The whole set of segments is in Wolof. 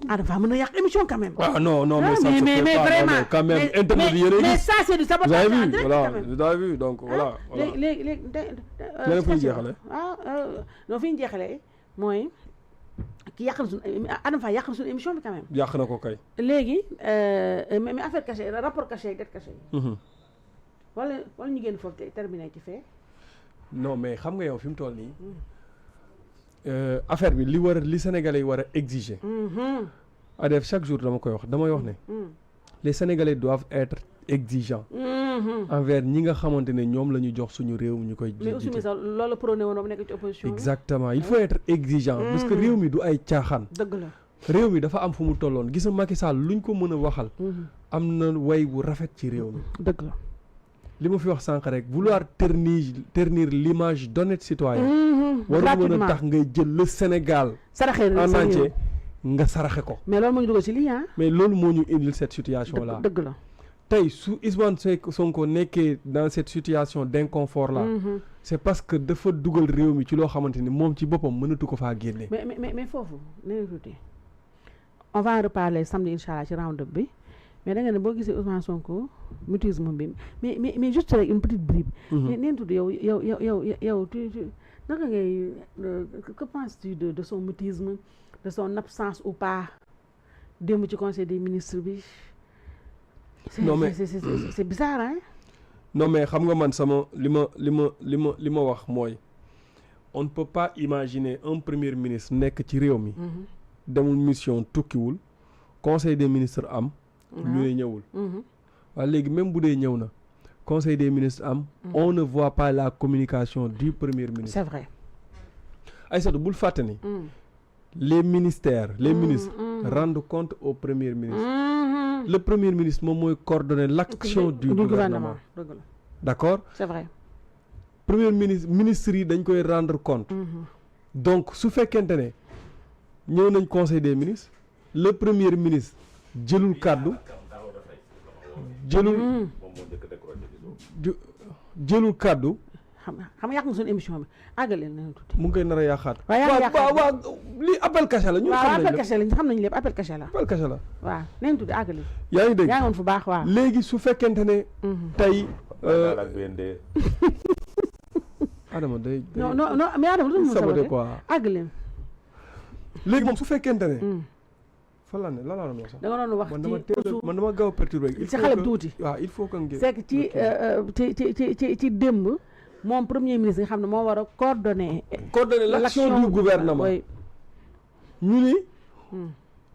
Adama Fall mën na yàq émission quand même. Ah non mais ça se fait pas vraiment quand même internet mais ça c'est du sabotage en direct voilà quand même. vous avez vu donc voilà. léegi non fi ñu jeexalee mooy ki yàq na suñu Adama Fall yàq na suñu émission bi quand même. yàq na ko kay. léegi mais affaire cachée rapport caché dette cachée yi. wala ñu génn foofu terminé ci fee. non mais xam nga yow fi mu toll nii. affaire bi li Sénégalais yi war a exiger. Adef chaque jour damay wax ne. les Sénégalais doivent être exigeants. envers ñi nga xamante ne ñoom la ñu jox suñu réew ñu koy. mais aussi mais sax loolu prôné woon nekk ci opposition. exactement il faut être exigeant. parce que réew mi du ay caaxaan. dëgg la réew mi dafa am fu mu tolloon gis nga Macky Sall luñ ko mën a waxal. am na way bu rafet ci réew mi. dëgg la. li ma fi wax sànq rek vouloir ternir l'image d'honnête citoyen waru mën a tax ngay jël le Sénégal en entier nga saraxe ko. mais loolu moo ñu dugal ci lii mais loolu moo ñu indil cette situation là. dëgg la tey su Ousmane Sonko nekkee dans cette situation d'inconfort là. c'est parce que dafa dugal réew mi ci loo xamante ni moom ci boppam mënatu ko faa génne. mais foofu nee na tuuti on va en reparler samedi incha allah ci round up bi. mais da nga ne boo gisee Ousmane Sonko mutisme bi mais juste rek une petite bribe. neen tudd yow tu naka ngay que penses-tu de son mutisme de son absence ou pas démb ci conseil des ministres bi. non mais c'est bizarre hein. non mais xam nga man sama li ma wax mooy on ne peut pas imaginer un premier ministre nekk ci réew mi. demul mission tukkiwul conseil des ministres am. ñu ne ñëwul. waaye léegi même bu dee ñëw na conseil des ministres am. on ne voit pas la communication du premier ministre. c'est vrai. Aïssatou bul fàtte ni. les ministères les ministres rendent compte au premier ministre. le premier ministre moom mooy coordonner l'action du gouvernement. d'accord. c'est vrai. premier ministre yi dañ koy rendre compte. donc su fekkente ne ñëw nañ conseil des ministres le premier ministre. jëlul kàddu jëlul kàddu. xam yàq nga suñu émission bi àggaleel nañu tuuti. mu ngi koy nar a yàqaat. waaw lii appel caché la. ñu xam nañu lépp appel caché la. appel caché la. waaw nañu tuuti àggaleel. yaa ngi dégg yaa ngi woon fu baax waaw. léegi su fekkente ne. tey. Adama day. non mais Adama lu mu saboté quoi àggaleel. léegi moom su fekkente ne. fan la ne lan laa doon wax sax. da nga doon wax man dama gaaw a perturbé. ci xale bu tuuti. waaw il faut que ngeen. c'est que ci démb moom premier ministre nga xam ne moo war a coordonner l'action du gouvernement. ñu ni.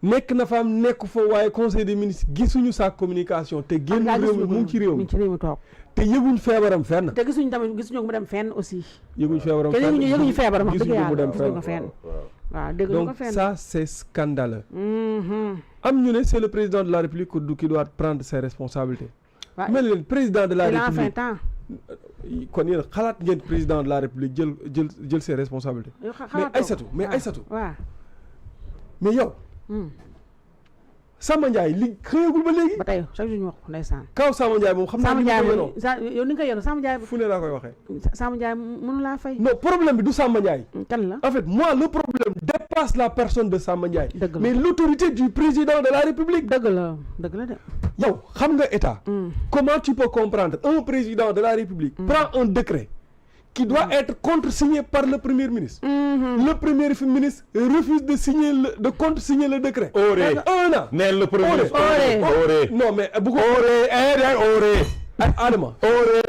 nekk na fa am nekk fa waaye conseil des ministres gisuñu sa communication te génn réew mi mu ngi ci réew mi toog. te yëguñ feebaram fenn. te gisuñu mu dem fenn aussi. yëguñ feebaram fenn te yëguñu feebaram wax dëgg gisuñu mu yàlla dem gisuñu ko fenn. waaw dégg nga ko fenn donc ça c'est scandaleux. am ñu ne c'est le président de la République qui doit prendre ses responsabilités. mel leen président de la République kon yéen xalaat ngeen président de la République jël ses responsabilités. mais Aïssatou mais yow. Samba Ndiaye li xëyagul ba léegi. ba tey chaque jour ñu wax ko ndeysaan. kaw Samba Ndiaye moom xam naa ni nga ko yoroon yow ni nga ko yoroon Samba Ndiaye. fu ne laa koy waxee. Samba Ndiaye mënu laa fay. non problème bi du Samba Ndiaye. kan la en fait moi le problème dépasse la personne de Samba Ndiaye. dëgg la mais l'autorité du président de la République. dëgg la de. yow xam nga état. comment tu peux comprendre un président de la République. prend un décret. qui doit être contresigné par le premier ministre. Le premier ministre refuse de contresigner le décret. Oré. Mais le premier ministre. Oré. Non, mais beaucoup. Oré. Adama. Oré.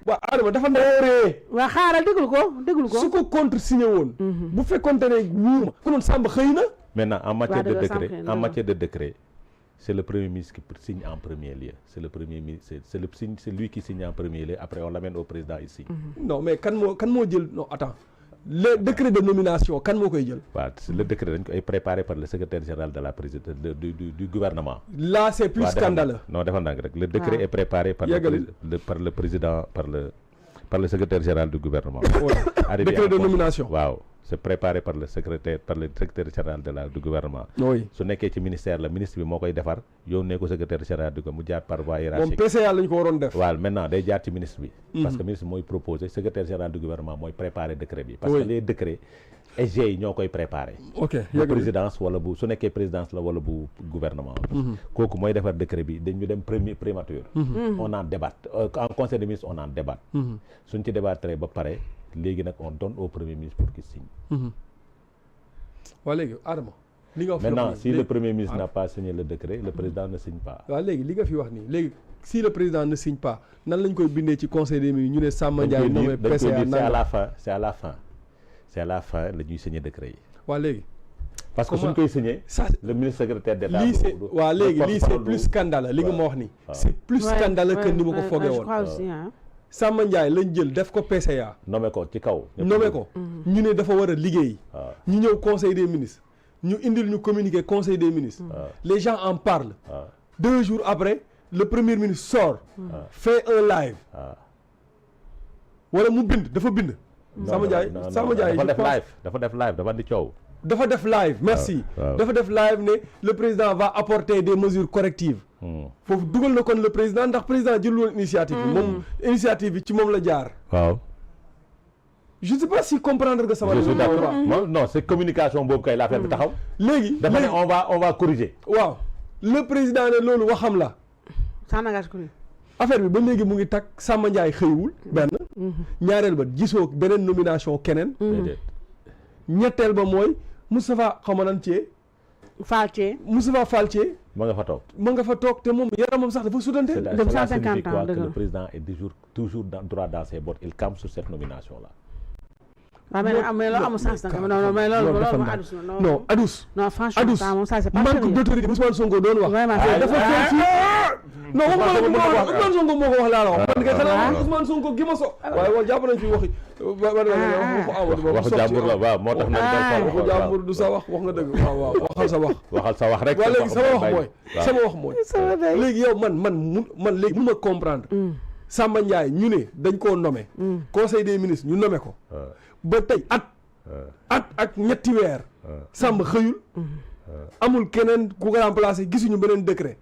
waaw Adama dafa ne oré. waaw xaaral déglu ko. su ko contresigné woon. bu fekkoon ne wuur ma. konoon Samba xëy na. Maintenant en matière de décret. C'est le premier ministre qui signe en premier lieu. C'est le premier ministre, c'est lui qui signe en premier lieu. Après, on l'amène au président ici. Non, mais quand jël non attends. Le décret de nomination, quand moo koy jël. Le décret est préparé par le secrétaire général de la présidence du gouvernement. Là, c'est plus scandaleux. Non, le décret est préparé par le président, par le secrétaire général du gouvernement. Décret de nomination. Waaw. C'est préparé par le directeur général du gouvernement. Oui. su nekkee ci ministère la ministre bi moo koy defar yónnee ko secrétaire général du ko mu jaar par voie hiérarchique. moom PCA lañ ko waroon def. waaw maintenant day jaar ci ministre bi. parce que ministre mooy proposé secrétaire général du gouvernement mooy préparer décret bi. parce que les décrets. SG yi ñoo koy préparé. ok bu présidence wala bu su nekkee présidence la wala bu gouvernement. kooku mooy defar décret bi dañu dem primature. on en débat en conseil des ministres on en débat. suñ ci débattre ba pare léegi nag on donne au premier ministre pour qu'il signe. waa léegi Adama. li nga wax maintenant si le premier ministre n'a pas signé le décret le président ne signe pas. waaw léegi li nga fi wax nii léegi si le président ne signe pas nan lañ koy bindee ci conseil des ministres ñu ne Samba Ndiaye nommé PCA c'est à la fin c'est à la fin la ñuy signé décret yi. waa léegi. parce que suñ koy signé. le ministre secrétaire d'État. lii c'est waaw léegi lii c'est plus scandaleux li nga ma wax nii. c'est plus scandaleux que ni ma ko foogee woon. Samba Ndiaye lañ jël def ko PCA. nommé ko ci kaw. nommé ko ñu ne dafa war a liggéey. ñu ñëw conseil des ministres. ñu indil ñu communiqué conseil des ministres. Les gens en parlent. 2 jours après le premier ministre sort. fait un live. wala mu bind dafa bind. Samba Ndiaye dafa def live dafa di coow. dafa def live merci. dafa def live ne le président va apporter des mesures correctives. foofu dugal na kon le président ndax président jël woon initiative bi. moom initiative bi ci moom la jaar. waaw. je ne sais pas si comprendre nga sama. non c'est communication boobu kay l'affaire bi taxaw. léegi dafa ne on va corriger. waaw le président ne loolu waxam la. ça n'engage que lui. affaire bi ba léegi mu ngi takk Samba Ndiaye xëywul benn. ñaareel ba gisoo beneen nomination keneen. ñetteel ba mooy Moustapha xamanan Thié. Moustapha Fall Thié. ma nga fa toog te moom yaramam sax dafa sutante. dem 150 ans que le président est toujours droit dans ses bottes il campe sur cette nomination là. waaw mais loolu amul sens nag non mais loolu adus non adus. non franchement ça moom ça c'est pas manque d'autorité Ousmane Sonko doon wax. vraiment dafa feeñ ci non Ousmane Sonko moo ko wax laa la wax. man kay xanaa Ousmane Sonko gi ma so. waaye wax jàpp nañ fi waxi. waxu jàmbur la waaw moo tax nañ waxu jàmbur du sa wax nga dëgg waaw waxal sa wax. waxal sa wax rek. waaw léegi sama wax mooy. léegi yow man léegi mun ma comprendre. Samba Ndiaye ñu ne dañ koo nommé. conseil des ministres ñu nommé ko. ba tey at ak ñetti weer. Samba xëyul. amul keneen ku ko remplacé gisuñu beneen décret.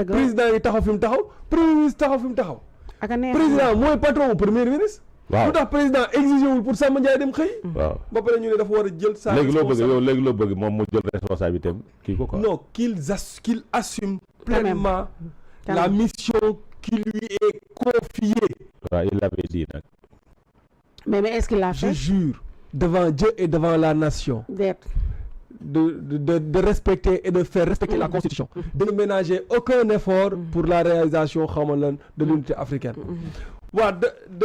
président yi taxaw fi mu taxaw premier ministre taxaw fi mu taxaw. président mooy patron bu premier ministre. waaw lu tax président exigé wul pour Samba Ndiaye dem xëy. waaw ba pare ñu ne dafa war a jël. sa léegi loo bëgg moom mu jël responsabilité am kii ko quoi. non qu'il assume pleinement la mission qui lui est confiée. waaw il l'avait dit nag. mais est-ce qu'il l'a fait? Je jure devant Dieu et devant la nation de respecter et de faire respecter la Constitution, de ne ménager aucun effort pour la réalisation de l'unité africaine.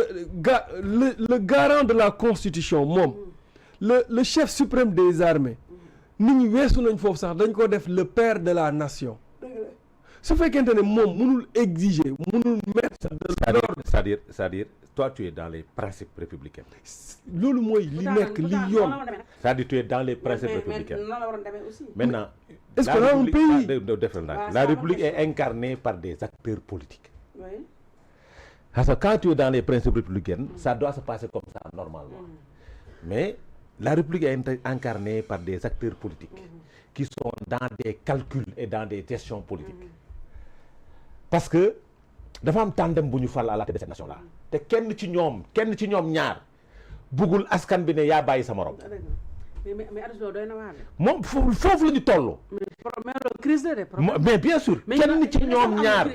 Le garant de la Constitution moom le chef suprême des armées nit ñi weesu nañ foofu sax dañ ko def le père de la nation. su fekkente ne moom mënul exiger mënul mettre de l'ordre. c'est-à-dire toi tu es dans les principes républicains. loolu mooy li nekk li yoon. c'est-à-dire tu es dans les principes républicains. Maintenant est-ce que dans un pays la République est incarnée par des acteurs politiques. Parce que quand tu es dans les principes républicains ça doit se passer comme ça normalement. Mais la République est incarnée par des acteurs politiques qui sont dans des calculs et dans des gestions politiques. Parce que dafa am tandem bu ñu fal à la tête de cette nation là te kenn ci ñoom ñaar bëggul askan bi ne yaa bàyyi sa morom. mais adus doy na waar moom foofu la ñu toll. mais bien sûr kenn ci ñoom ñaar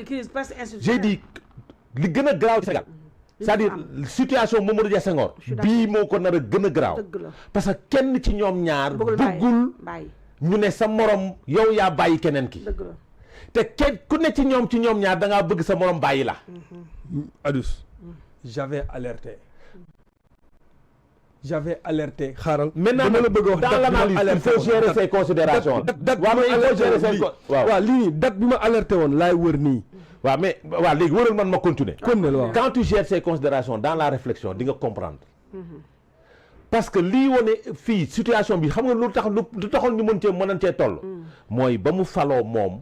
j'ai dit li gën a garaaw ci Sénégal c'est-à-dire situation Mamadou Dia Senghor bii moo ko nar a gën a garaaw parce que kenn ci ñoom ñaar bëggul ñu ne sa morom yow yaa bàyyi keneen ki te kenn ku ne ci ñoom ñaar da ngaa bëgg sa morom bàyyi la. Adus j'avais alerté xaaral. maintenant la bëgg a wax dans l'analyse il faut gérer ses considérations. waaw lii nii date bi ma alerté woon laay wër nii. waaw mais waaw léegi wëral man ma continuer. Quand tu gères ces considérations dans la réflexion di nga comprendre. parce que lii wone fii situation bi xam nga lu taxoon ñu mënoon cee toll. mooy ba mu faloo moom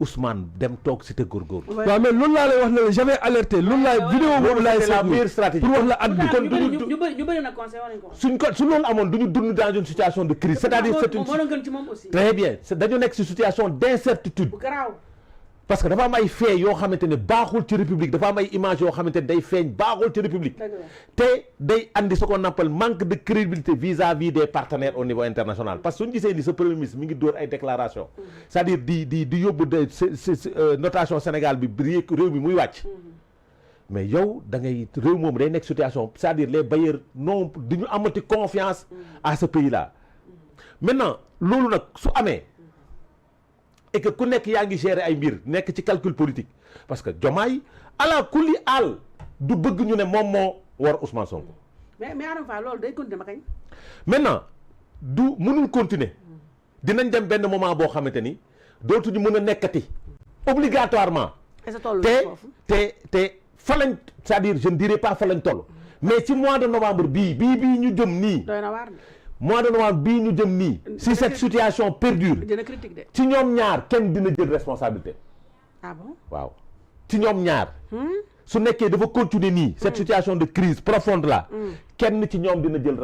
Ousmane dem toog Cité Góorgóorlu. waaw mais loolu laa lay wax ne j'avais alerté loolu laay vidéo boobu laay c'est la meilleure stratégie pour wax la at bi. kon ñu bëri na conseil war nañ ko. su loolu amoon du ñu dund dans une situation de crise c'est-à-dire c'est une moo gën ci moom aussi. très bien dañu nekk ci situation d'incertitude. bu garaaw. parce que dafa am ay fait yoo xamante ne baaxul ci république dafa am ay image yoo xamante ne day feeñ baaxul ci république te day andi ce qu'on appelle manque de crédibilité vis-à-vis des partenaires au niveau international parce que suñu gisee ni sa premier ministre mi ngi dóor ay déclaration c'est-à-dire di yóbbu de notation Sénégal bi réew mi muy wàcc mais yow da ngay réew moom day nekk situation c'est-à-dire les bailleurs non duñu amati confiance à ce pays là maintenant loolu nag su amee et que ku nekk yaa ngi gérer ay mbir nekk ci calcul politique parce que Diomaye ala kulli aal du bëgg ñu ne moom moo war Ousmane Sonko. mais Adama Fall loolu day continuer ma kañ. maintenant du mënul continuer dinañ dem benn moment boo xamante ni dootuñu mën a nekkati obligatoirement. te fa lañ c'est-à-dire je ne dirais pas fa lañ toll mais ci mois de novembre bii ñu jëm nii. doy na waar mois de novembre bii ñu jëm nii. si cette situation perdure. dina critique de. ci ñoom ñaar kenn dina jël responsabilité. ah bon waaw ci ñoom ñaar. su nekkee dafa continuer nii. cette situation de crise profonde là. kenn ci ñoom dina jël